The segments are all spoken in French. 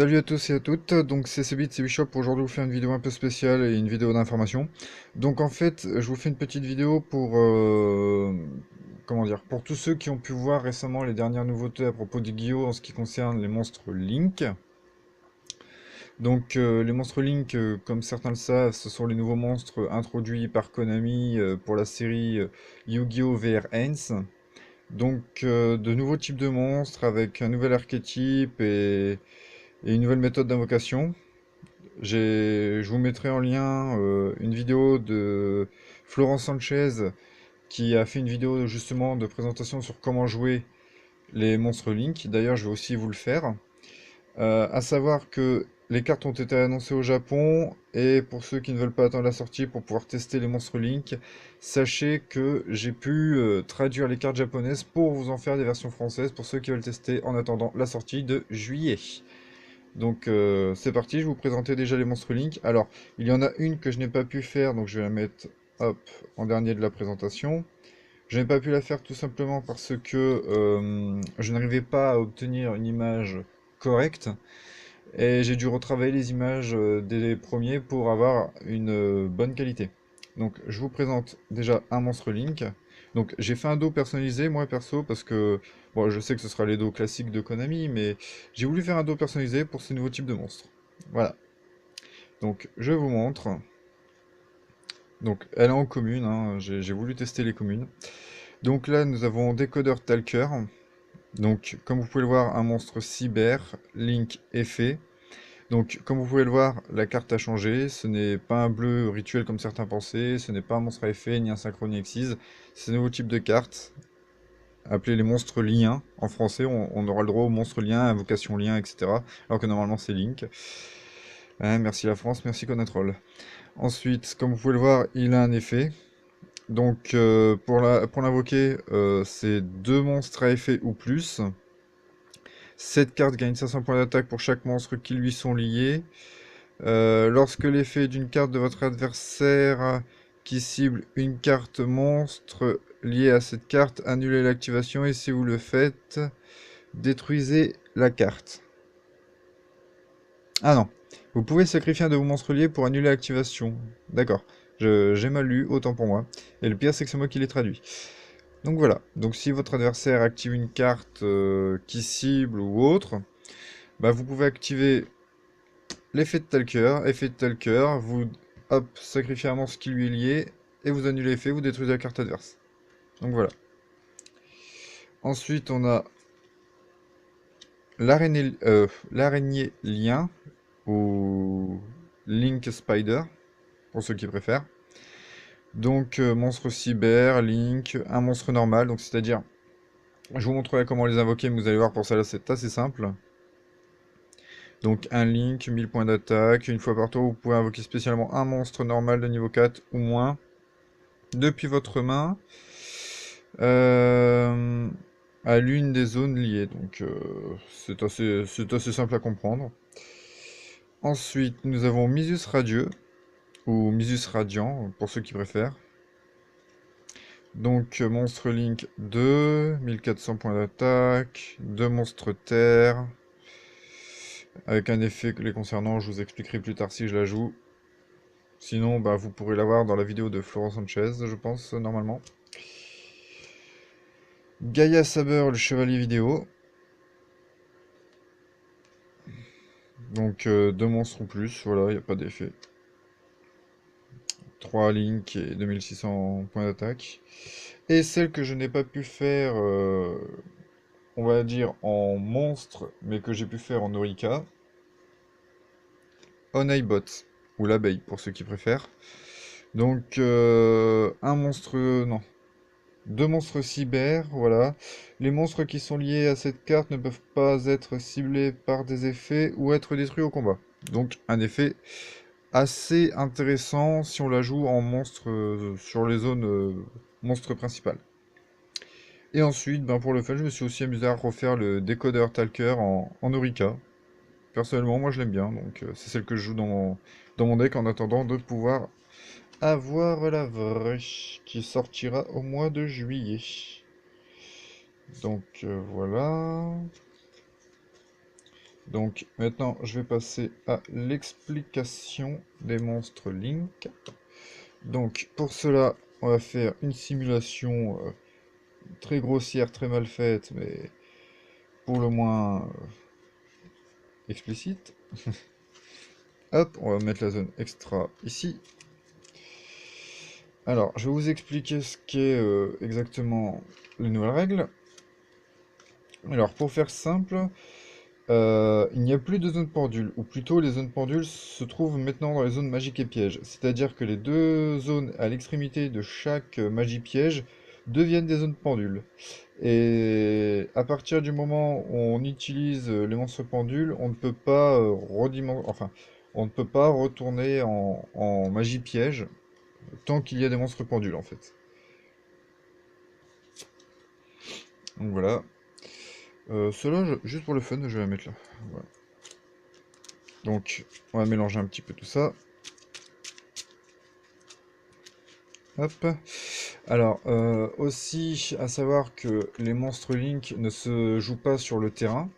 Salut à tous et à toutes, donc c'est Cbit, c'est Bishop pour aujourd'hui vous faire une vidéo un peu spéciale et une vidéo d'information. Donc en fait, je vous fais une petite vidéo pour, comment dire, pour tous ceux qui ont pu voir récemment les dernières nouveautés à propos du Guillaume en ce qui concerne les monstres Link. Donc les monstres Link, comme certains le savent, ce sont les nouveaux monstres introduits par Konami pour la série Yu-Gi-Oh! VR Ends. Donc de nouveaux types de monstres avec un nouvel archétype et une nouvelle méthode d'invocation. Je vous mettrai en lien une vidéo de Florence Sanchez qui a fait une vidéo justement de présentation sur comment jouer les monstres Link. D'ailleurs, je vais aussi vous le faire. À savoir que les cartes ont été annoncées au Japon et pour ceux qui ne veulent pas attendre la sortie pour pouvoir tester les monstres Link, sachez que j'ai pu traduire les cartes japonaises pour vous en faire des versions françaises pour ceux qui veulent tester en attendant la sortie de juillet. Donc c'est parti, je vais vous présenter déjà les monstres Link. Alors, il y en a une que je n'ai pas pu faire, donc je vais la mettre hop, en dernier de la présentation. Je n'ai pas pu la faire tout simplement parce que je n'arrivais pas à obtenir une image correcte. Et j'ai dû retravailler les images des premiers pour avoir une bonne qualité. Donc je vous présente déjà un monstre Link. Donc j'ai fait un dos personnalisé moi perso parce que bon, je sais que ce sera les dos classiques de Konami, mais j'ai voulu faire un dos personnalisé pour ces nouveaux types de monstres. Voilà. Donc je vous montre. Donc elle est en commune, hein, j'ai voulu tester les communes. Donc là nous avons Décodeur Talker. Donc comme vous pouvez le voir, un monstre cyber, Link effet. Donc, comme vous pouvez le voir, la carte a changé. Ce n'est pas un bleu rituel comme certains pensaient. Ce n'est pas un monstre à effet, ni un synchro, ni exise. C'est un nouveau type de carte, appelé les monstres liens. En français, on aura le droit aux monstres liens, invocation lien, etc. Alors que normalement, c'est Link. Merci la France, merci Conatrol. Ensuite, comme vous pouvez le voir, il a un effet. Donc, pour l'invoquer, c'est deux monstres à effet ou plus. Cette carte gagne 500 points d'attaque pour chaque monstre qui lui sont liés. Lorsque l'effet d'une carte de votre adversaire qui cible une carte monstre liée à cette carte, annulez l'activation et si vous le faites, détruisez la carte. Ah non, vous pouvez sacrifier un de vos monstres liés pour annuler l'activation. D'accord, j'ai mal lu, autant pour moi. Et le pire c'est que c'est moi qui l'ai traduit. Donc voilà, donc si votre adversaire active une carte qui cible ou autre, bah vous pouvez activer l'effet de Talker, vous hop, sacrifiez un monstre qui lui est lié, et vous annulez l'effet, vous détruisez la carte adverse. Donc voilà. Ensuite, on a l'araignée lien, ou Link Spider, pour ceux qui préfèrent. Donc, monstre cyber, Link, un monstre normal, donc c'est-à-dire, je vous montrerai comment les invoquer, mais vous allez voir pour ça là c'est assez simple. Donc un Link, 1000 points d'attaque, une fois par tour vous pouvez invoquer spécialement un monstre normal de niveau 4 ou moins, depuis votre main euh, à l'une des zones liées. Donc c'est assez simple à comprendre. Ensuite, nous avons Misus Radieux, ou Misus Radiant, pour ceux qui préfèrent. Donc monstre Link 2, 1400 points d'attaque, 2 monstres terre, avec un effet les concernant, je vous expliquerai plus tard si je la joue. Sinon, bah, vous pourrez l'avoir dans la vidéo de Florent Sanchez, je pense, normalement. Gaïa Saber, le chevalier vidéo. Donc, deux monstres ou plus, voilà, il n'y a pas d'effet. 3 Link et 2600 points d'attaque. Et celle que je n'ai pas pu faire, on va dire, en monstre, mais que j'ai pu faire en Orika. Onaibot, ou l'abeille, pour ceux qui préfèrent. Donc, un monstre, non, deux monstres cyber, voilà. Les monstres qui sont liés à cette carte ne peuvent pas être ciblés par des effets ou être détruits au combat. Donc un effet assez intéressant si on la joue en monstre sur les zones monstres principales. Et ensuite, ben pour le fun, je me suis aussi amusé à refaire le décodeur Talker en Orika. Personnellement, moi je l'aime bien, donc c'est celle que je joue dans mon deck en attendant de pouvoir avoir la vraie qui sortira au mois de juillet. Donc voilà. Donc maintenant, je vais passer à l'explication des monstres Link. Donc pour cela, on va faire une simulation très grossière, très mal faite, mais pour le moins explicite. Hop, on va mettre la zone extra ici. Alors, je vais vous expliquer ce qu'est exactement les nouvelles règles. Alors, pour faire simple, il n'y a plus de zone pendule, ou plutôt les zones pendules se trouvent maintenant dans les zones magiques et pièges. C'est-à-dire que les deux zones à l'extrémité de chaque magie piège deviennent des zones pendules. Et à partir du moment où on utilise les monstres pendules, on ne peut pas enfin, on ne peut pas retourner en magie piège tant qu'il y a des monstres pendules en fait. Donc voilà. Cela, juste pour le fun, je vais la mettre là. Voilà. Donc, on va mélanger un petit peu tout ça. Hop. Alors, aussi, à savoir que les monstres Link ne se jouent pas sur le terrain,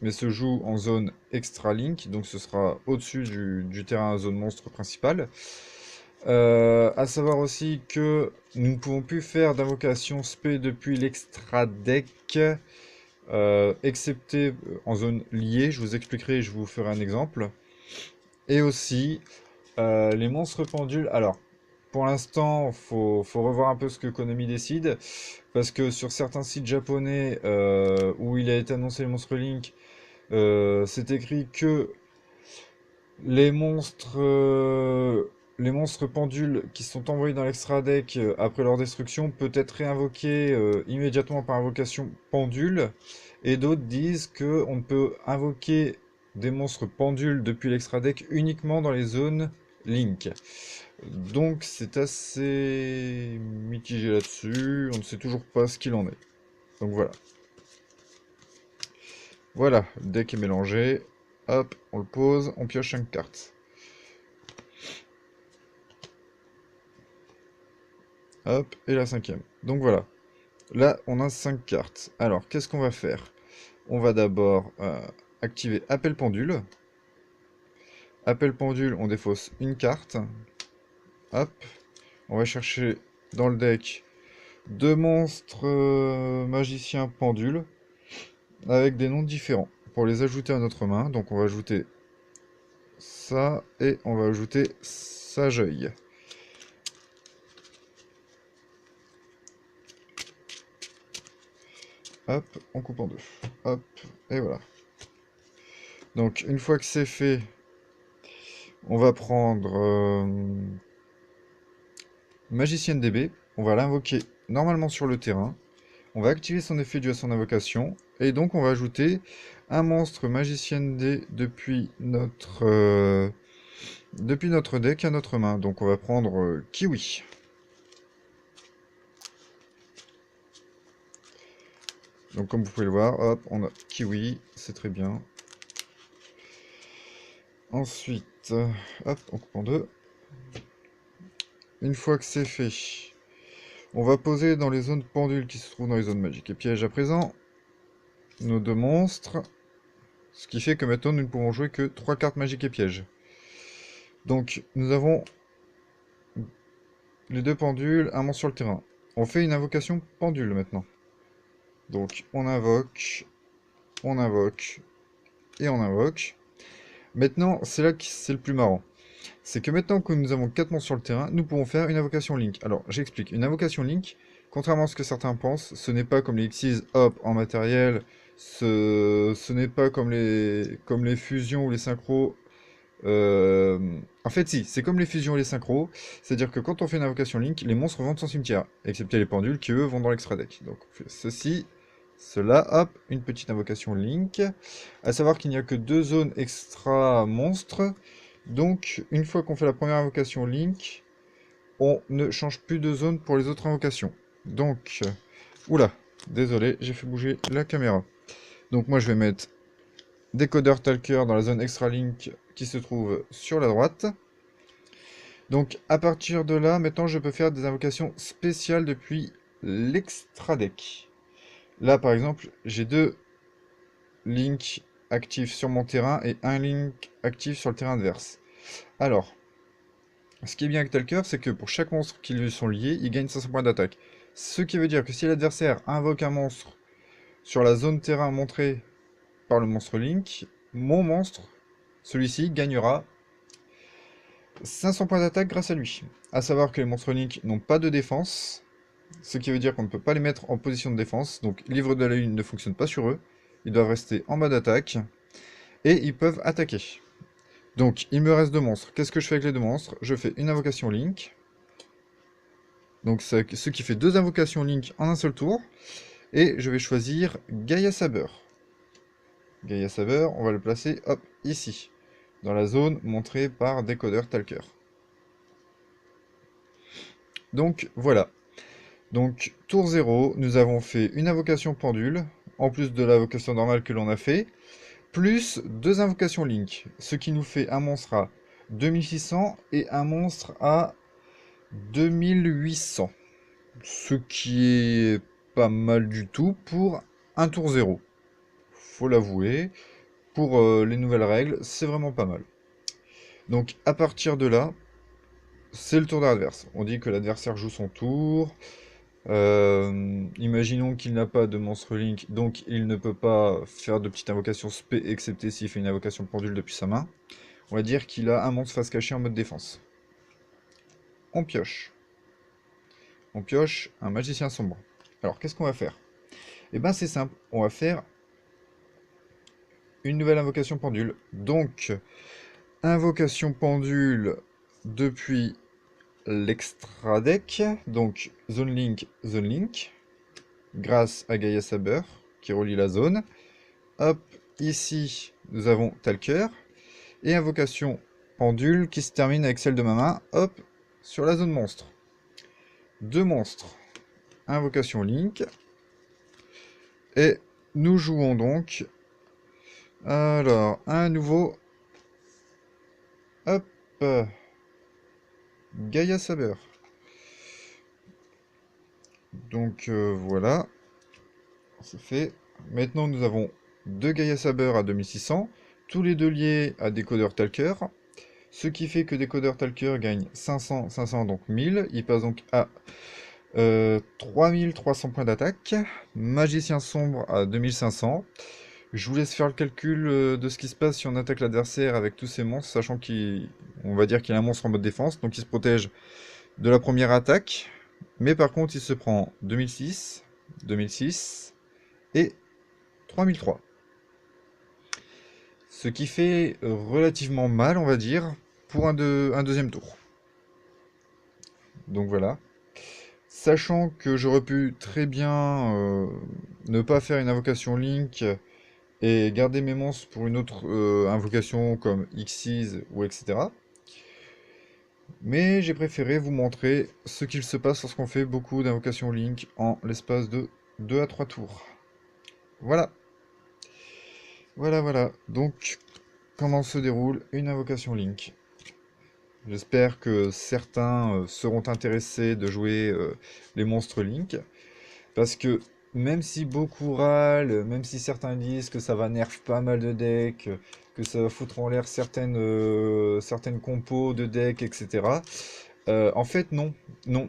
mais se jouent en zone extra Link, donc ce sera au-dessus du terrain zone monstre principale. À savoir aussi que nous ne pouvons plus faire d'invocation spé depuis l'extra deck, excepté en zone liée. Je vous expliquerai et je vous ferai un exemple. Et aussi, les monstres pendules. Alors, pour l'instant, faut revoir un peu ce que Konami décide. Parce que sur certains sites japonais où il a été annoncé le monstre Link, c'est écrit que les monstres, les monstres pendules qui sont envoyés dans l'extra deck après leur destruction peut être réinvoqué immédiatement par invocation pendule. Et d'autres disent que on ne peut invoquer des monstres pendules depuis l'extra deck uniquement dans les zones Link. Donc c'est assez mitigé là-dessus, on ne sait toujours pas ce qu'il en est. Donc voilà. Voilà, le deck est mélangé. Hop, on le pose, on pioche 5 cartes. Hop, et la cinquième. Donc voilà. Là, on a 5 cartes. Alors, qu'est-ce qu'on va faire? On va d'abord activer Appel Pendule. Appel Pendule, on défausse une carte. Hop. On va chercher dans le deck deux monstres magiciens pendules avec des noms différents pour les ajouter à notre main. Donc on va ajouter ça et on va ajouter Sageuil. Hop, on coupe en deux. Hop, et voilà. Donc une fois que c'est fait, on va prendre Magicienne DB. On va l'invoquer normalement sur le terrain. On va activer son effet dû à son invocation. Et donc on va ajouter un monstre Magicienne D depuis notre deck à notre main. Donc on va prendre Kiwi. Donc comme vous pouvez le voir, hop, on a Kiwi, c'est très bien. Ensuite, hop, on coupe en deux. Une fois que c'est fait, on va poser dans les zones pendules qui se trouvent dans les zones magiques et pièges à présent nos deux monstres. Ce qui fait que maintenant nous ne pouvons jouer que 3 cartes magiques et pièges. Donc nous avons les deux pendules, un monstre sur le terrain. On fait une invocation pendule maintenant. Donc on invoque et on invoque. Maintenant, c'est là que c'est le plus marrant. C'est que maintenant que nous avons 4 monstres sur le terrain, nous pouvons faire une invocation Link. Alors, j'explique. Une invocation Link, contrairement à ce que certains pensent, ce n'est pas comme les Xyz hop en matériel, ce n'est pas comme les fusions ou les synchros. En fait, si, c'est comme les fusions et les synchros. C'est-à-dire que quand on fait une invocation Link, les monstres vont de son cimetière, excepté les pendules qui, eux, vont dans l'extra deck. Donc, on fait ceci, cela, hop, une petite invocation Link. À savoir qu'il n'y a que 2 zones extra monstres. Donc, une fois qu'on fait la première invocation Link, on ne change plus de zone pour les autres invocations. Donc, oula, désolé, j'ai fait bouger la caméra. Donc moi je vais mettre décodeur talker dans la zone extra Link qui se trouve sur la droite. Donc à partir de là, maintenant je peux faire des invocations spéciales depuis l'extra deck. Là par exemple, j'ai 2 Link actif sur mon terrain et un Link actif sur le terrain adverse. Alors, ce qui est bien avec Talker, c'est que pour chaque monstre qui lui sont liés, il gagne 500 points d'attaque. Ce qui veut dire que si l'adversaire invoque un monstre sur la zone terrain montrée par le monstre Link, mon monstre, celui-ci, gagnera 500 points d'attaque grâce à lui. A savoir que les monstres Link n'ont pas de défense, ce qui veut dire qu'on ne peut pas les mettre en position de défense, donc livre de la lune ne fonctionne pas sur eux, ils doivent rester en mode attaque, et ils peuvent attaquer. Donc il me reste 2 monstres, qu'est-ce que je fais avec les 2 monstres? Je fais une invocation Link, donc ce qui fait 2 invocations Link en un seul tour, et je vais choisir Gaia Saber. Gaia Saber, on va le placer, hop, ici, dans la zone montrée par Décodeur Talker. Donc voilà. Donc tour 0, nous avons fait une invocation pendule, en plus de l'invocation normale que l'on a fait, plus 2 invocations Link, ce qui nous fait un monstre à 2600 et un monstre à 2800. Ce qui est pas mal du tout pour un tour 0. Faut l'avouer. Pour les nouvelles règles, c'est vraiment pas mal. Donc à partir de là, c'est le tour de l'adversaire. On dit que l'adversaire joue son tour. Imaginons qu'il n'a pas de monstre Link, donc il ne peut pas faire de petite invocation spé, excepté s'il fait une invocation pendule depuis sa main. On va dire qu'il a un monstre face cachée en mode défense. On pioche. On pioche un magicien sombre. Alors qu'est-ce qu'on va faire? Eh ben c'est simple, on va faire une nouvelle invocation pendule. Donc, invocation pendule depuis l'extra deck, donc Zone Link, grâce à Gaia Saber, qui relie la zone. Hop, ici, nous avons Talker, et invocation pendule qui se termine avec celle de ma main, hop, sur la zone monstre. 2 monstres, invocation Link, et nous jouons donc, alors, un nouveau, hop, Gaia Saber. Donc voilà, c'est fait. Maintenant nous avons 2 Gaia Saber à 2600, tous les deux liés à Décodeur Talker, ce qui fait que Décodeur Talker gagne 500, 500 donc 1000, il passe donc à 3300 points d'attaque, Magicien Sombre à 2500. Je vous laisse faire le calcul de ce qui se passe si on attaque l'adversaire avec tous ces monstres, sachant qu'on va dire qu'il a un monstre en mode défense, donc il se protège de la première attaque, mais par contre il se prend 2006, 2006 et 3003. Ce qui fait relativement mal, on va dire, pour un deuxième tour. Donc voilà. Sachant que j'aurais pu très bien ne pas faire une invocation Link et garder mes monstres pour une autre invocation comme Xyz ou etc. Mais j'ai préféré vous montrer ce qu'il se passe lorsqu'on fait beaucoup d'invocations Link en l'espace de 2 à 3 tours. Voilà. Voilà. Donc, comment se déroule une invocation Link? J'espère que certains seront intéressés de jouer les monstres Link. Parce que même si beaucoup râlent, même si certains disent que ça va nerf pas mal de decks, que ça va foutre en l'air certaines compos de decks, etc. En fait, non. Non.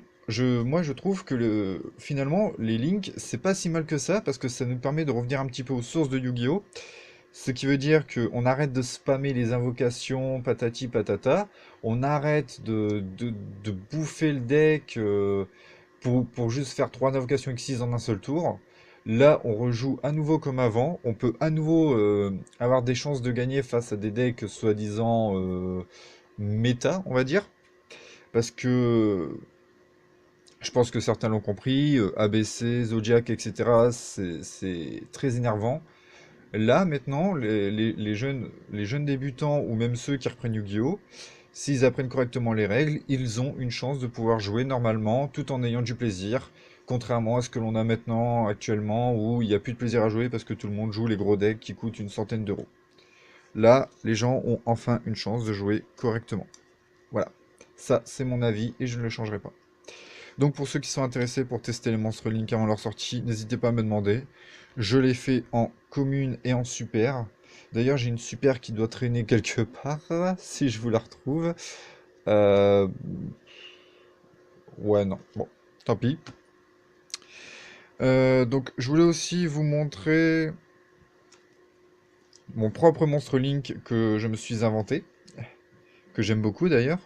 Moi, je trouve que finalement, les Link, c'est pas si mal que ça, parce que ça nous permet de revenir un petit peu aux sources de Yu-Gi-Oh! Ce qui veut dire qu'on arrête de spammer les invocations, patati patata, on arrête de bouffer le deck pour juste faire 3 invocations X6 en un seul tour. Là, on rejoue à nouveau comme avant, on peut à nouveau avoir des chances de gagner face à des decks soi-disant méta, on va dire. Parce que je pense que certains l'ont compris, ABC, Zodiac, etc., c'est très énervant. Là, maintenant, les jeunes débutants, ou même ceux qui reprennent Yu-Gi-Oh!, s'ils apprennent correctement les règles, ils ont une chance de pouvoir jouer normalement, tout en ayant du plaisir, contrairement à ce que l'on a maintenant, actuellement, où il n'y a plus de plaisir à jouer parce que tout le monde joue les gros decks qui coûtent une centaine d'euros. Là, les gens ont enfin une chance de jouer correctement. Voilà. Ça, c'est mon avis et je ne le changerai pas. Donc pour ceux qui sont intéressés pour tester les monstres Link avant leur sortie, n'hésitez pas à me demander. Je les fais en commune et en super. D'ailleurs, j'ai une super qui doit traîner quelque part, si je vous la retrouve. Euh, Ouais, non. Bon, tant pis. Donc, je voulais aussi vous montrer mon propre monstre Link que je me suis inventé, que j'aime beaucoup d'ailleurs.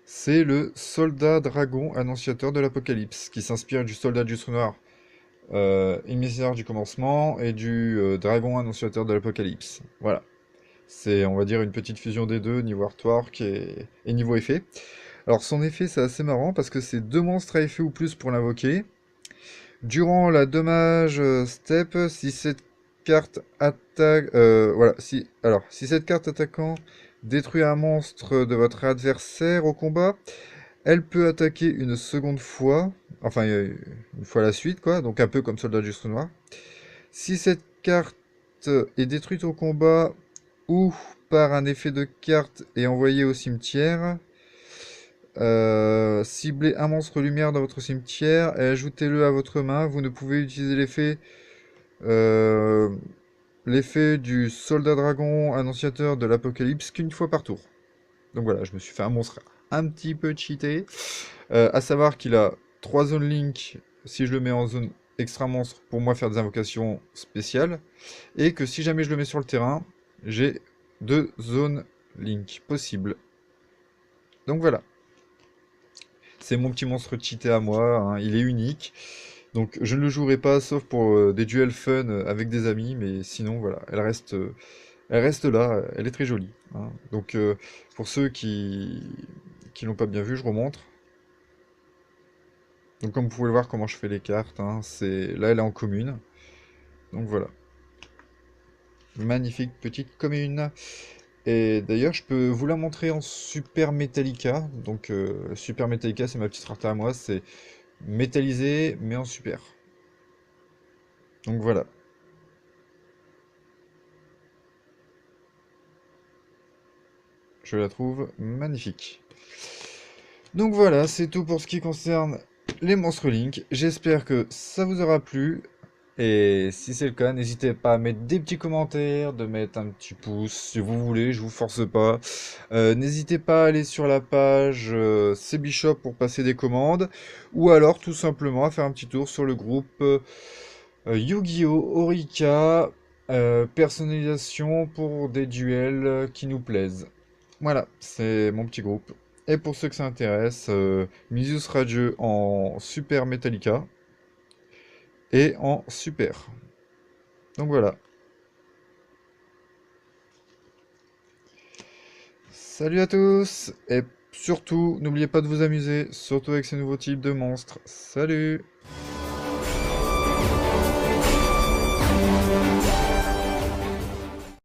C'est le soldat dragon annonciateur de l'apocalypse, qui s'inspire du soldat du trou noir, émissaire du commencement, et du dragon annonciateur de l'apocalypse. Voilà. C'est, on va dire, une petite fusion des deux, niveau artwork et niveau effet. Alors, son effet, c'est assez marrant parce que c'est deux monstres à effet ou plus pour l'invoquer. Durant la dommage step, si cette carte attaque, voilà, si cette carte attaquant détruit un monstre de votre adversaire au combat, elle peut attaquer une seconde fois, enfin une fois la suite, quoi, donc un peu comme Soldat du Trou Noir. Si cette carte est détruite au combat ou par un effet de carte et envoyée au cimetière, ciblez un monstre lumière dans votre cimetière et ajoutez-le à votre main. Vous ne pouvez utiliser euh, l'effet du soldat dragon annonciateur de l'apocalypse qu'une fois par tour. Donc voilà, je me suis fait un monstre un petit peu cheaté. À savoir qu'il a 3 zones Link si je le mets en zone extra monstre pour moi faire des invocations spéciales. Et que si jamais je le mets sur le terrain, j'ai 2 zones Link possibles. Donc voilà. C'est mon petit monstre cheaté à moi, hein, il est unique. Donc je ne le jouerai pas sauf pour des duels fun avec des amis, mais sinon voilà, elle reste là, elle est très jolie, hein. Donc pour ceux qui l'ont pas bien vu, je remontre. Donc comme vous pouvez le voir comment je fais les cartes, hein, là elle est en commune. Donc voilà, magnifique petite commune. Et d'ailleurs je peux vous la montrer en Super Metallica. Donc Super Metallica c'est ma petite rareté à moi, c'est métallisé mais en super. Donc voilà. Je la trouve magnifique. Donc voilà, c'est tout pour ce qui concerne les monstres Link. J'espère que ça vous aura plu. Et si c'est le cas, n'hésitez pas à mettre des petits commentaires, de mettre un petit pouce si vous voulez, je vous force pas. N'hésitez pas à aller sur la page CBishop pour passer des commandes. Ou alors tout simplement à faire un petit tour sur le groupe Yu-Gi-Oh! Orica, personnalisation pour des duels qui nous plaisent. Voilà, c'est mon petit groupe. Et pour ceux que ça intéresse, Misius Radieux en Super Metallica et en Super. Donc voilà. Salut à tous! Et surtout, n'oubliez pas de vous amuser, surtout avec ces nouveaux types de monstres. Salut!